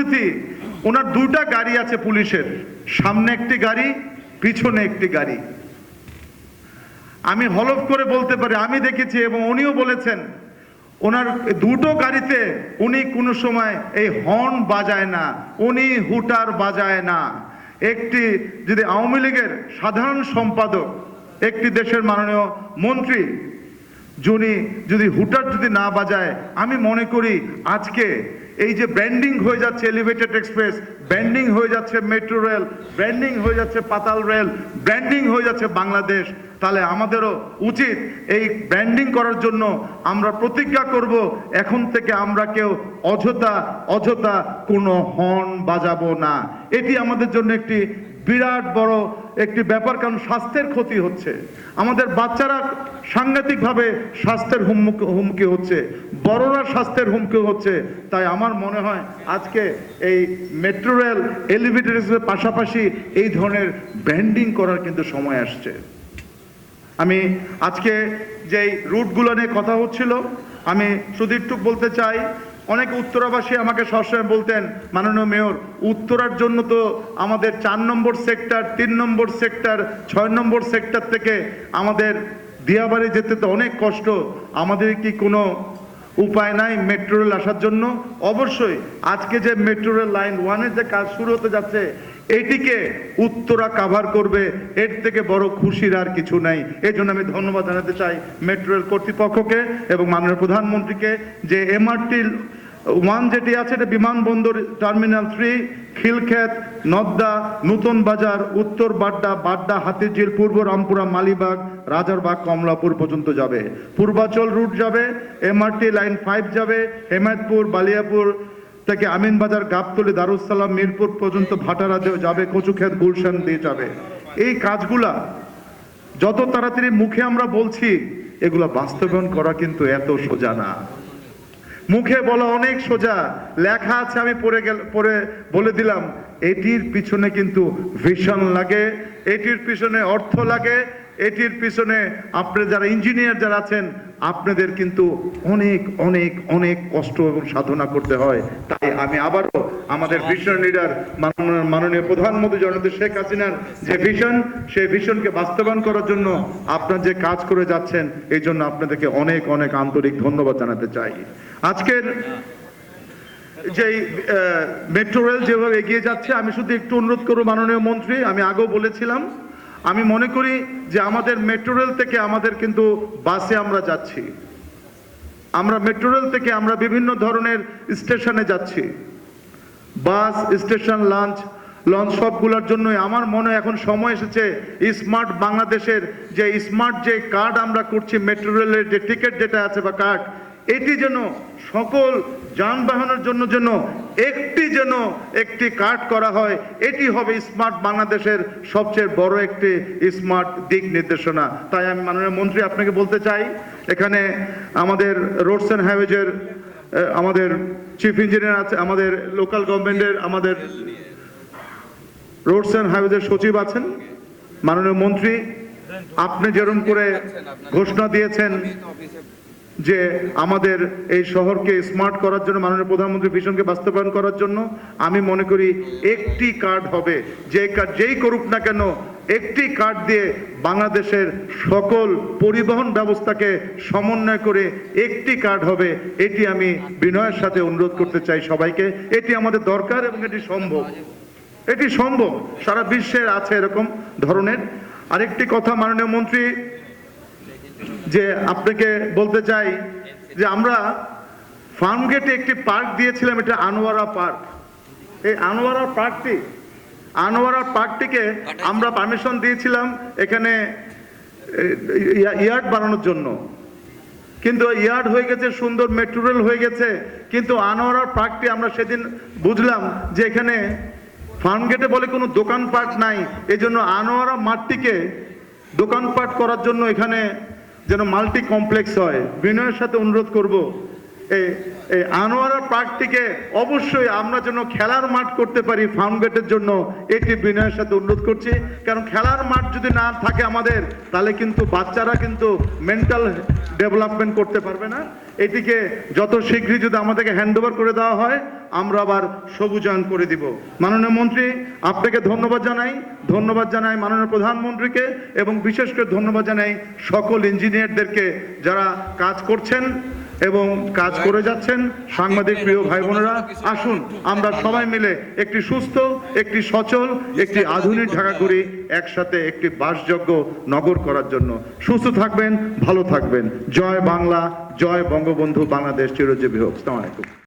পরিস্থিতি, ওনার দুটা গাড়ি আছে পুলিশের, সামনে একটি গাড়ি, পিছনে একটি গাড়ি। আমি হলফ করে বলতে পারি, আমি দেখেছি এবং উনিও বলেছেন, ওনার দুটো গাড়িতে উনি কোনো সময় এই হর্ন বাজায় না, উনি হুটার বাজায় না। একটি যদি আওয়ামী লীগের সাধারণ সম্পাদক, একটি দেশের মাননীয় মন্ত্রী যিনি যদি হুটার যদি না বাজায়, আমি মনে করি আজকে এই যে ব্র্যান্ডিং হয়ে যাচ্ছে এলিভেটেড এক্সপ্রেস, ব্র্যান্ডিং হয়ে যাচ্ছে মেট্রো রেল, ব্র্যান্ডিং হয়ে যাচ্ছে পাতাল রেল, ব্র্যান্ডিং হয়ে যাচ্ছে বাংলাদেশ, তাহলে আমাদেরও উচিত এই ব্র্যান্ডিং করার জন্য আমরা প্রতিজ্ঞা করব, এখন থেকে আমরা কেউ অযথা কোনো হর্ন বাজাবো না। এটি আমাদের জন্য একটি বিরাট বড় একটি ব্যাপার, কারণ স্বাস্থ্যের ক্ষতি হচ্ছে, আমাদের বাচ্চারা সাংঘাতিকভাবে স্বাস্থ্যের হুমকি হচ্ছে, বড়রা স্বাস্থ্যের হুমকি হচ্ছে। তাই আমার মনে হয় আজকে এই মেট্রো রেল এলিভেটেড এক্সপ্রেসের পাশাপাশি এই ধরনের ব্র্যান্ডিং করার কিন্তু সময় আসছে। আমি আজকে যেই রুটগুলো নিয়ে কথা হচ্ছিল, আমি শুধু একটু বলতে চাই, অনেক উত্তরাবাসী আমাকে সবসময় বলতেন, মাননীয় মেয়র, উত্তরার জন্য তো আমাদের 4 নম্বর সেক্টর, 3 নম্বর সেক্টর, 6 নম্বর সেক্টর থেকে আমাদের দিয়াবাড়ি যেতে তো অনেক কষ্ট, আমাদের কি কোনো উপায় নাই মেট্রো রেল আসার জন্য? অবশ্যই আজকে যে মেট্রো রেল লাইন 1-এর যে কাজ শুরু হতে যাচ্ছে, এটিকে উত্তরা কাভার করবে, এর থেকে বড় খুশির আর কিছু নাই। এই জন্য আমি ধন্যবাদ জানাতে চাই মেট্রো রেল কর্তৃপক্ষকে এবং মাননীয় প্রধানমন্ত্রীকে, যে MRT 1 যেটি আছে, এটা বিমানবন্দর টার্মিনাল 3, খিলক্ষেত, নদ্দা, নতুন বাজার, উত্তর বাড্ডা, বাড্ডা, হাতিঝিল, পূর্ব রামপুরা, মালিবাগ, রাজারবাগ, কমলাপুর পর্যন্ত যাবে। পূর্বাচল রুট যাবে, MRT লাইন 5 যাবে, হেমায়তপুর, বালিয়াপুর থেকে আমিনবাজার, গাবতলী, দারুসালাম, মিরপুর পর্যন্ত ভাটারা যাবে, কচুক্ষেত, গুলশান দিয়ে যাবে। এই কাজগুলা যত তাড়াতাড়ি মুখে আমরা বলছি, এগুলা বাস্তবায়ন করা কিন্তু এত সোজা না। মুখে বলা অনেক সোজা, লেখা আছে, আমি পড়ে বলে দিলাম। এটির পিছনে কিন্তু ভিশন লাগে, এটির পিছনে অর্থ লাগে, এটির পিছনে আপনারা যারা ইঞ্জিনিয়ার যারা আছেন, আপনাদের কিন্তু অনেক অনেক অনেক কষ্ট এবং সাধনা করতে হয়। তাই আমি আবারও আমাদের ভিশন লিডার মাননীয় প্রধানমন্ত্রী জননেত্রী শেখ হাসিনার যে ভিশন, সেই ভিশনকে বাস্তবায়ন করার জন্য আপনারা যে কাজ করে যাচ্ছেন, এই জন্য আপনাদেরকে অনেক অনেক আন্তরিক ধন্যবাদ জানাতে চাই। আজকের যে মেট্রো রেল যেভাবে এগিয়ে যাচ্ছে, আমি শুধু একটু অনুরোধ করব মাননীয় মন্ত্রী, আমি আগেও বলেছিলাম, আমি মনে করি যে আমাদের মেট্রো রেল থেকে আমাদের কিন্তু বাসে আমরা যাচ্ছি, আমরা মেট্রো রেল থেকে আমরা বিভিন্ন ধরনের স্টেশনে যাচ্ছি, বাস স্টেশন, লঞ্চ সবগুলোর জন্যই আমার মনে হয় এখন সময় এসেছে স্মার্ট বাংলাদেশের যে স্মার্ট যে কার্ড আমরা করছি, মেট্রো রেলের যে টিকিট যেটা আছে বা কার্ড, এটি যেন সকল যানবাহনের জন্য একটি কার্ড করা হয়। এটি হবে স্মার্ট বাংলাদেশের সবচেয়ে বড় একটি স্মার্ট দিক নির্দেশনা। তাই আমি মাননীয় মন্ত্রী আপনাকে বলতে চাই, এখানে আমাদের রোডস অ্যান্ড হাইওয়েজের আমাদের চিফ ইঞ্জিনিয়ার আছে, আমাদের লোকাল গভর্নমেন্টের আমাদের রোডস অ্যান্ড হাইওয়েজের সচিব আছেন। মাননীয় মন্ত্রী, আপনি যেরকম করে ঘোষণা দিয়েছেন যে আমাদের এই শহরকে স্মার্ট করার জন্য, মাননীয় প্রধানমন্ত্রী ভিশনকে বাস্তবায়ন করার জন্য, আমি মনে করি একটি কার্ড হবে, যে কার্ড যেই করুক না কেন, একটি কার্ড দিয়ে বাংলাদেশের সকল পরিবহন ব্যবস্থাকে সমন্বয় করে একটি কার্ড হবে। এটি আমি বিনয়ের সাথে অনুরোধ করতে চাই সবাইকে, এটি আমাদের দরকার এবং এটি সম্ভব, সারা বিশ্বের আছে এরকম ধরনের। আরেকটি কথা মাননীয় মন্ত্রী, যে আপনাকে বলতে চাই যে আমরা ফার্মগেটে একটি পার্ক দিয়েছিলাম, এটা আনোয়ারা পার্ক। এই আনোয়ারা পার্কটিকে আমরা পারমিশন দিয়েছিলাম এখানে ইয়ার্ড বানানোর জন্য, কিন্তু ইয়ার্ড হয়ে গেছে, সুন্দর মেট্রো রেল হয়ে গেছে, কিন্তু আনোয়ারা পার্কটি আমরা সেদিন বুঝলাম যে এখানে ফার্মগেটে বলে কোনো দোকানপাট নাই, এই জন্য আনোয়ারা মাঠটিকে দোকানপাট করার জন্য এখানে যেন মাল্টি কমপ্লেক্স হয়। বিনয়ের সাথে অনুরোধ করব, এই আনোয়ারা পার্কটিকে অবশ্যই আমরা যেন খেলার মাঠ করতে পারি ফার্মগেটের জন্য, এটি বিনয়ের সাথে অনুরোধ করছি। কারণ খেলার মাঠ যদি না থাকে আমাদের, তাহলে কিন্তু বাচ্চারা কিন্তু মেন্টাল ডেভেলপমেন্ট করতে পারবে না। এটিকে যত শীঘ্রই যদি আমাদেরকে হ্যান্ডওভার করে দেওয়া হয় আমরা আবার সবুজায়ন করে দিব। মাননীয় মন্ত্রী, আপনাকে ধন্যবাদ জানাই মাননীয় প্রধানমন্ত্রীকে, এবং বিশেষ করে ধন্যবাদ জানাই সকল ইঞ্জিনিয়ারদেরকে যারা কাজ করছেন এবং কাজ করে যাচ্ছেন। সাংবাদিক প্রিয় ভাই বোনেরা, আসুন আমরা সবাই মিলে একটি সুস্থ, একটি সচল, একটি আধুনিক ঢাকা করি, একসাথে একটি বাসযোগ্য নগর করার জন্য। সুস্থ থাকবেন, ভালো থাকবেন। জয় বাংলা, জয় বঙ্গবন্ধু, বাংলাদেশ চিরজীবী হোক। আসসালামু আলাইকুম।